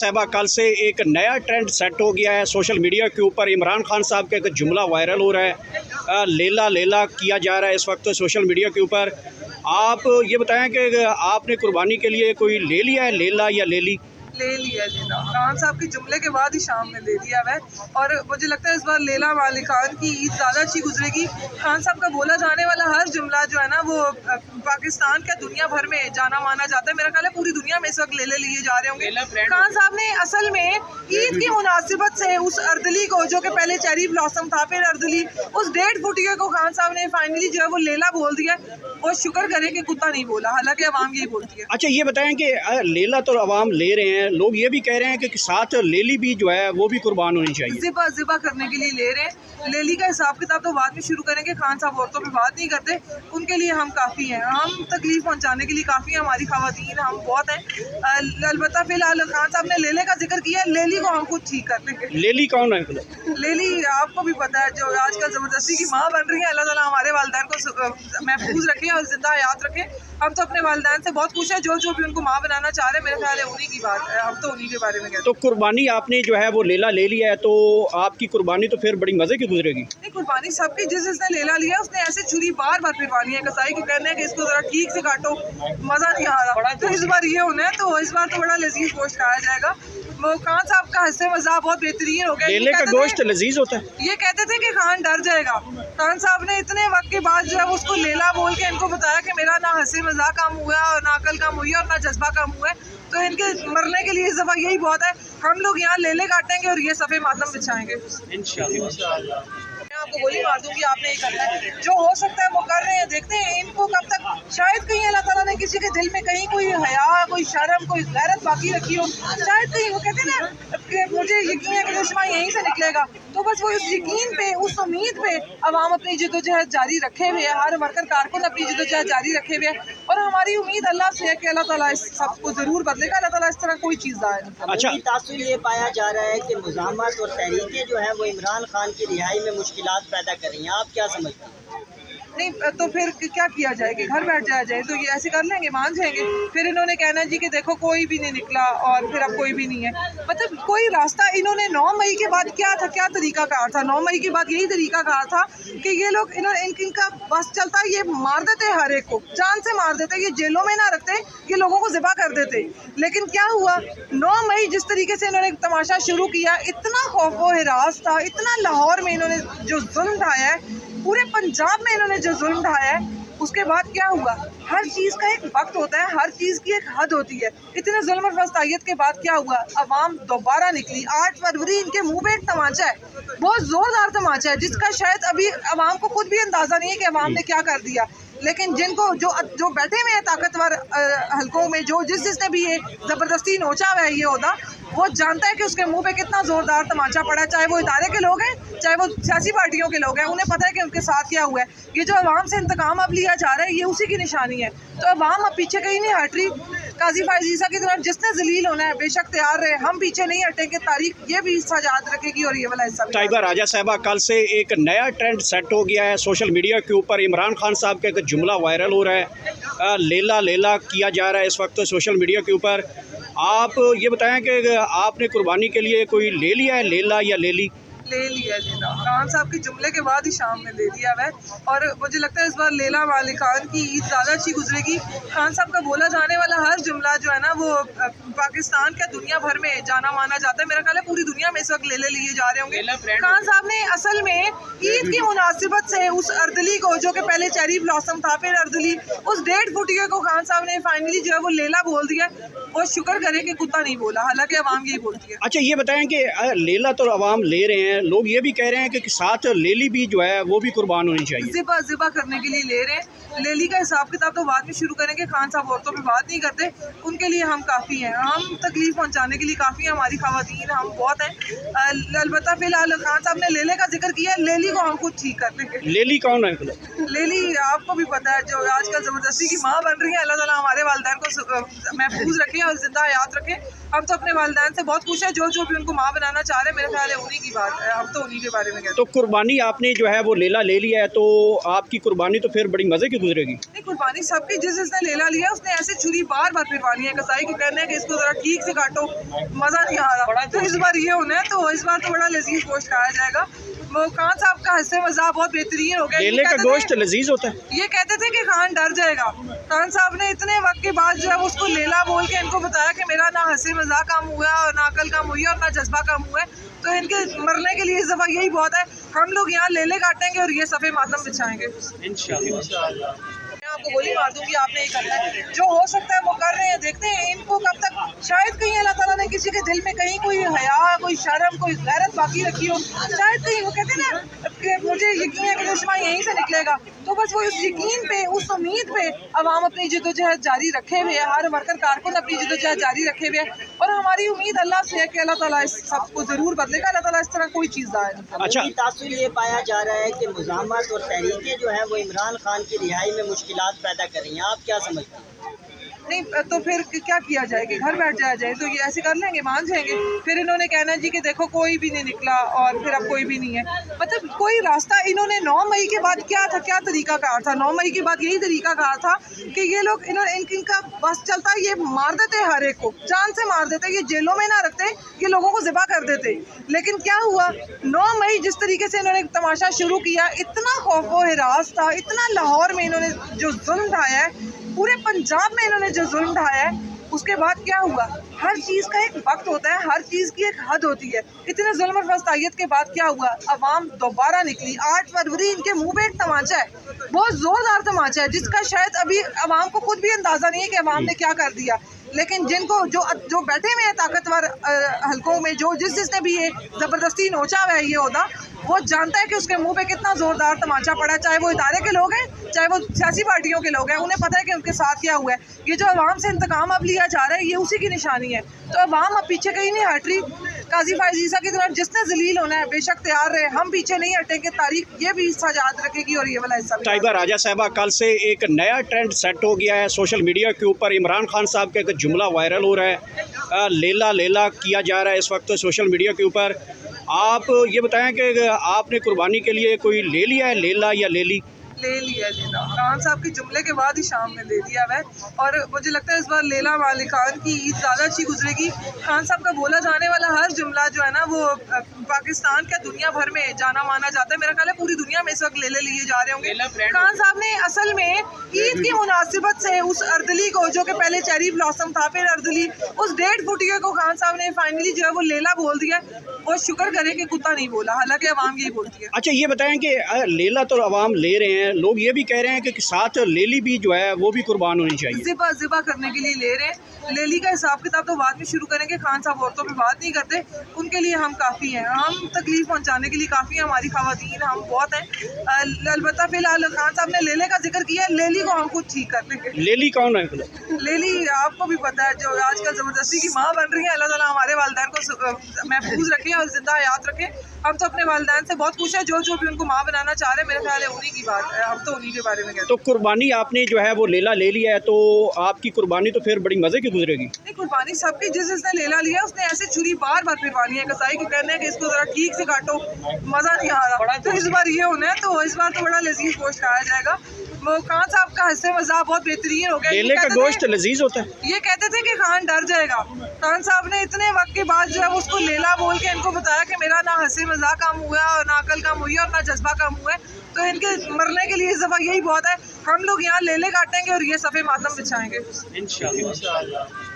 साहबा कल से एक नया ट्रेंड सेट हो गया है सोशल मीडिया के ऊपर। इमरान खान साहब का एक जुमला वायरल हो रहा है, लेला लेला किया जा रहा है इस वक्त सोशल मीडिया के ऊपर। आप ये बताएं कि आपने कुर्बानी के लिए कोई ले लिया है लेला या लेली? ले लिया लेला खान साहब के जुमले के बाद ही शाम में ले लिया है। और मुझे लगता है इस बार लेला वाले खान की ईद ज़्यादा अच्छी गुजरेगी। खान साहब का बोला जाने वाला हर जुमला जो है ना वो पाकिस्तान का दुनिया भर में जाना माना जाता है। मेरा ख्याल है पूरी दुनिया में इस वक्त ले लिए जा रहे होंगे। खान साहब ने असल में ईद की मुनासिबत से उस अर्दली को, जो कि पहले चेरी ब्लॉसम था फिर अर्दली, उस 1.5 फुटिया को खान साहब ने फाइनली जो है वो लेला बोल दिया। और शुक्र करे कि कुत्ता नहीं बोला, हालांकि अवाम यही बोलती है। अच्छा ये बताएं कि लेला तो अवाम ले रहे हैं, लोग ये भी कह रहे हैं कि साथ लेली भी जो है वो भी कुर्बान होनी चाहिए। ज़िबा करने के लिए ले रहे हैं। लेली का हिसाब किताब तो बाद में शुरू करेंगे। खान साहब औरतों पे बात नहीं करते, उनके लिए हम काफ़ी हैं। हम तकलीफ पहुंचाने के लिए काफ़ी हैं, हमारी खवातीन हम बहुत हैं। अलबत्ता फिलहाल खान साहब ने लेले का जिक्र किया, लेली को हम खुद ठीक कर लेंगे। लेली कौन है? लेली आपको भी पता है, जो आजकल ज़बरदस्ती की माँ बन रही है। अल्लाह ताला हमारे वालिदैन को महफूज रखे और जिंदा हयात रखे। हम तो अपने वालिदैन से बहुत खुश हैं, जो भी उनको माँ बनाना चाह रहे हैं। मेरा ख्याल है उन्हीं की बात है, हम तो उन्हीं के बारे में कहते हैं। तो कुर्बानी आपने जो है वो लेला ले लिया है, तो आपकी कुर्बानी तो फिर बड़ी मज़े की गुजरेगी। नहीं, कुर्बानी सबकी, जिसने लेला लिया उसने ऐसे छुरी बार बार फिरवानी है कसाई के, कहने कि इसको जरा ठीक से काटो, मज़ा नहीं आ रहा। तो इस बार ये होना है, तो इस बार तो बड़ा लजीज गोश्त खाया जाएगा। वो खान साहब का हंसे मजाक बहुत बेहतरीन हो गया। लेले का गोश्त लजीज होता है। ये कहते थे कि खान डर जाएगा। खान साहब ने इतने वक्त के बाद जो है उसको लेला बोल के इनको बताया कि मेरा ना हंसी मजाक कम हुआ और ना अकल कम हुई और ना जज्बा कम हुआ है। तो इनके मरने के लिए इस दफ़ा यही बहुत है। हम लोग यहाँ लेले काटेंगे और ये सफ़े मातम बिछाएंगे इंशाअल्लाह। मैं आपको गोली मार दूंगी, आपने ये करना है। जो हो सकता है वो कर रहे हैं, देखते हैं इनको कब तक। शायद कहीं अल्लाह ताला ने किसी के दिल में कहीं कोई हया, कोई शर्म, कोई गैरत बाकी रखी हो। शायद कहीं वो कहते हैं ना कि मुझे यकीन है कि दुश्मन यहीं से निकलेगा। तो बस वो उस यकीन पे, उस उम्मीद पे अवाम अपनी जद्दोजहद जारी रखे हुए है। हर वर्कर कारकुन अपनी जद्दोजहद जारी रखे हुए है। और हमारी उम्मीद अल्लाह से है कि अल्लाह ताला इस सबको ज़रूर बदलेगा। अल्लाह ताला इस तरह कोई चीज़ लाए। अच्छा, तासुर ये पाया जा रहा है कि मुज़ाहमत और तहरीकें जो है वो इमरान खान की रिहाई में मुश्किलात पैदा कर रही हैं, आप क्या समझते हैं? नहीं तो फिर क्या किया जाए कि घर बैठ जाया जाए? तो ये ऐसे कर लेंगे, मान जाएंगे। फिर इन्होंने कहना जी कि देखो कोई भी नहीं निकला और फिर अब कोई भी नहीं है। मतलब कोई रास्ता इन्होंने 9 मई के बाद क्या था, क्या तरीका कार था? 9 मई के बाद यही तरीका कार था कि ये लोग इनका बस चलता, ये मार देते हर एक को, जान से मार देते, ये जेलों में ना रखते, ये लोगों को ज़िबा कर देते। लेकिन क्या हुआ, 9 मई जिस तरीके से इन्होंने तमाशा शुरू किया, इतना खौफो हिरास था, इतना लाहौर में इन्होंने जो जुल्म ढाया है, पूरे पंजाब में इन्होंने जो जुल्म ढाया है, उसके बाद क्या हुआ? हर चीज़ का एक वक्त होता है, हर चीज़ की एक हद होती है। इतने जुल्म और फस्तायत के बाद क्या हुआ? अवाम दोबारा निकली। 8 फरवरी इनके मुंह पे एक तमाचा है, बहुत ज़ोरदार तमाचा है, जिसका शायद अभी अवाम को खुद भी अंदाज़ा नहीं है कि अवाम ने क्या कर दिया। लेकिन जिनको जो बैठे हुए हैं ताकतवर हलकों में, जिसने भी ये ज़बरदस्ती नोचा हुआ है ये होता, वो जानता है कि उसके मुंह पे कितना ज़ोरदार तमाचा पड़ा है। चाहे वो इदारे के लोग हैं, चाहे वो सियासी पार्टियों के लोग हैं, उन्हें पता है कि उनके साथ क्या हुआ है। ये जो अवाम से इंतकाम अब लिया जा रहा है, ये उसी की निशानी है। तो अवाम अब पीछे कहीं नहीं हट रही। काजी फायज़ ईसा की तरह जिसने जलील होना है बेशक तैयार रहे, हम पीछे नहीं हटेंगे। तारीख ये भी हिस्सा याद रखेगी और ये वाला हिस्सा भी। ताइबा राजा साहबा कल से एक नया ट्रेंड सेट हो गया है सोशल मीडिया के ऊपर। इमरान खान साहब का एक जुमला वायरल हो रहा है, लेला लेला किया जा रहा है इस वक्त सोशल मीडिया के ऊपर। आप ये बताएं कि आपने कुर्बानी के लिए कोई ले लिया है लेला या लेली? ले लिया लेला खान साहब के जुमले के बाद ही शाम में ले लिया है। और मुझे लगता है इस बार लेला वाले खान की ईद ज़्यादा अच्छी गुजरेगी। खान साहब का बोला जाने वाला हर जुमला जो है ना वो पाकिस्तान का दुनिया भर में जाना माना जाता है। मेरा ख्याल है पूरी दुनिया में इस वक्त ले लिए जा रहे होंगे। खान साहब ने असल में ईद की मुनासिबत से उस अर्दली को, जो कि पहले चेरी ब्लॉसम था फिर अर्दली, उस 1.5 फुटिया को खान साहब ने फाइनली जो है वो लेला बोल दिया। और शुक्र करे कि कुत्ता नहीं बोला, हालांकि अवाम यही बोलती है। अच्छा ये बताएं कि लेला तो अवाम ले रहे हैं, लोग ये भी कह रहे हैं कि साथ लेली भी जो है वो भी कुर्बान होनी चाहिए। ज़िबा करने के लिए ले रहे हैं। लेली का हिसाब किताब तो बाद में शुरू करेंगे। खान साहब औरतों पे बात नहीं करते, उनके लिए हम काफ़ी हैं। हम तकलीफ पहुंचाने के लिए काफ़ी हैं, हमारी खवातीन हम बहुत हैं। अलबत्ता फिलहाल खान साहब ने लेले का जिक्र किया, लेली को हम खुद ठीक कर लेंगे। लेली कौन है? लेली आपको भी पता है, जो आजकल ज़बरदस्ती की माँ बन रही है। अल्लाह ताला हमारे वालिदैन को महफूज रखे और जिंदा हयात रखे। हम तो अपने वालिदैन से बहुत खुश हैं, जो भी उनको माँ बनाना चाह रहे हैं। मेरे ख्याल है उन्हीं की बात है। है, हम तो उन्हीं के बारे में कहते तो कुर्बानी आपने जो है वो लेला ले लिया है, तो आपकी कुर्बानी तो फिर बड़ी मज़े की गुजरेगी। हैं। नहीं, कुर्बानी सबकी, जिसने लेला लिया उसने ऐसे छुरी बार बार फिरवानी है। कसाई को कहना है कि इसको जरा ठीक से काटो, मज़ा नहीं आ रहा। तो इस बार ये होना है, तो इस बार तो बड़ा लजीज गोश्त खाया जाएगा। वो खान साहब का हंसे मज़ाक बहुत बेहतरीन हो गया। लेले का गोश्त लजीज होता है। ये कहते थे कि खान डर जाएगा। खान साहब ने इतने वक्त के बाद जो है उसको लेला बोल के इनको बताया कि मेरा ना हंसी मजाक काम हुआ है और ना अकल काम हुई है और ना जज्बा काम हुआ है, तो इनके मरने के लिए इस दफ़ा यही बहुत है। हम लोग यहाँ लेले काटेंगे और ये सफ़े मातम बिछाएंगे इंशाअल्लाह। मैं आपको गोली मार दूंगी, आपने ये करना है। जो हो सकता है वो कर रहे हैं, देखते हैं इनको कब तक। शायद कहीं अल्लाह ताला ने किसी के दिल में कहीं कोई हया, कोई शर्म, कोई गैरत बाकी रखी हो। शायद कहीं वो कहते हैं ना कि मुझे यकीन है कि दुश्मन यहीं से निकलेगा, तो बस वो उस यकीन पे, उस उम्मीद पे अवाम अपनी जद्दोजहद जारी रखे हुए है। हर वर्कर कारकुन अपनी जद्दोजहद जारी रखे हुए है और हमारी उम्मीद अल्लाह से है कि अल्लाह ताला इस सबको ज़रूर बदलेगा। अल्लाह ताला इस तरह कोई चीज़ आए। अच्छा, तासुर ये पाया जा रहा है कि मुज़ाहमत और तहरीकें जो है वो इमरान खान की रिहाई में मुश्किलात पैदा कर रही हैं, आप क्या समझते हैं? नहीं तो फिर क्या किया जाए कि घर बैठ जाया जाए, तो ये ऐसे कर लेंगे, मान जाएंगे। फिर इन्होंने कहना जी कि देखो कोई भी नहीं निकला और फिर अब कोई भी नहीं है। मतलब कोई रास्ता इन्होंने 9 मई के बाद क्या था, क्या तरीका कार था। 9 मई के बाद यही तरीका कार था कि ये लोग इनका बस चलता, ये मार देते हर एक को, जान से मार देते, ये जेलों में ना रखते, ये लोगों को ज़िबा कर देते। लेकिन क्या हुआ, 9 मई जिस तरीके से इन्होंने तमाशा शुरू किया, इतना खौफो हिरास था, इतना लाहौर में इन्होंने जो जुल्म ढाया है, पूरे पंजाब में इन्होंने जो जुल्म ढाया है, उसके बाद क्या हुआ। हर चीज़ का एक वक्त होता है, हर चीज़ की एक हद होती है। इतने जुल्म और फस्तायत के बाद क्या हुआ, अवाम दोबारा निकली। 8 फरवरी इनके मुंह पे एक तमाचा है, बहुत ज़ोरदार तमाचा है, जिसका शायद अभी अवाम को खुद भी अंदाज़ा नहीं है कि अवाम ने क्या कर दिया। लेकिन जिनको जो बैठे हुए हैं ताकतवर हलकों में, जिसने भी ये ज़बरदस्ती नोचा हुआ है ये होता, वो जानता है कि उसके मुंह पे कितना ज़ोरदार तमाचा पड़ा है। चाहे वो इदारे के लोग हैं, चाहे वो सियासी पार्टियों के लोग हैं, उन्हें पता है कि उनके साथ क्या हुआ है। ये जो अवाम से इंतकाम अब लिया जा रहा है, ये उसी की निशानी है। तो अवाम अब पीछे कहीं नहीं हट रही। काजी फायज़ ईसा की तरफ जिसने जलील होना है बेशक तैयार रहे, हम पीछे नहीं हटेंगे। तारीख ये भी हिस्सा याद रखेगी और ये वाला हिस्सा भी। ताइबा राजा साहबा, कल से एक नया ट्रेंड सेट हो गया है सोशल मीडिया के ऊपर। इमरान खान साहब का एक जुमला वायरल हो रहा है, लेला लेला किया जा रहा है इस वक्त सोशल मीडिया के ऊपर। आप ये बताएं कि आपने कुर्बानी के लिए कोई ले लिया है लेला या लेली? ले लिया लेला, खान साहब के जुमले के बाद ही शाम में ले लिया है। और मुझे लगता है इस बार लेला वाले खान की ईद ज़्यादा अच्छी गुजरेगी। खान साहब का बोला जाने वाला हर जुमला जो है ना, वो पाकिस्तान क्या दुनिया भर में जाना माना जाता है। मेरा ख्याल है पूरी दुनिया में इस वक्त लेले लिए जा रहे होंगे। खान साहब ने असल में ईद की मुनासिबत से उस अर्दली को, जो कि पहले चेरी ब्लॉसम था, फिर अर्दली, उस 1.5 फुटिया को खान साहब ने फाइनली जो है वो लेला बोल दिया। वो शुक्र करे कि कुत्ता नहीं बोला, हालांकि अवाम यही बोलती है। अच्छा, ये बताएं कि लेला तो अवाम ले रहे हैं, लोग ये भी कह रहे हैं कि साथ लेली भी जो है वो भी कुर्बान होनी चाहिए। ज़िबा करने के लिए ले रहे हैं। लेली का हिसाब किताब तो बाद में शुरू करेंगे। खान साहब औरतों पे बात नहीं करते, उनके लिए हम काफ़ी हैं, हम तकलीफ पहुंचाने के लिए काफ़ी हैं। हमारी ख़वातीन हम बहुत हैं। अलबत्ता फिलहाल खान साहब ने लेले का जिक्र किया, लेली को हम खुद ठीक कर लेंगे। लेली कौन है? लेली आपको भी पता है, जो आजकल ज़बरदस्ती की माँ बन रही है। अल्लाह ताला हमारे वालिदैन को महफूज रखे और ज़िंदा हयात रखे। हम तो अपने वालिदैन से बहुत खुश है, जो भी उनको माँ बनाना चाह रहे हैं। मेरे ख्याल है उन्हीं की बात है, हम तो उन्हीं के बारे में कहते हैं। तो कुर्बानी आपने जो है वो लेला ले लिया है, तो आपकी कुर्बानी तो फिर बड़ी मज़े की गुजरेगी। नहीं, कुर्बानी सबकी, जिसने लेला लिया उसने ऐसे छुरी बार बार फिरवानी है। कसाई को कहना है कि इसको जरा ठीक से काटो, मज़ा नहीं आ रहा। तो इस बार ये होना है, तो इस बार तो बड़ा लजीज गोश्त खाया जाएगा। वो खान साहब का हंसे मज़ाक बहुत बेहतरीन हो गया। लेले का गोश्त लजीज होता है। ये कहते थे कि खान डर जाएगा। खान साहब ने इतने वक्त के बाद जो है उसको लेला बोल के इनको बताया कि मेरा ना हंसी मजाक काम हुआ है और ना अकल काम हुई है और ना जज्बा काम हुआ है, तो इनके मरने के लिए इस दफ़ा यही बहुत है। हम लोग यहाँ लेले काटेंगे और ये सफ़े मातम बिछाएंगे इंशाअल्लाह।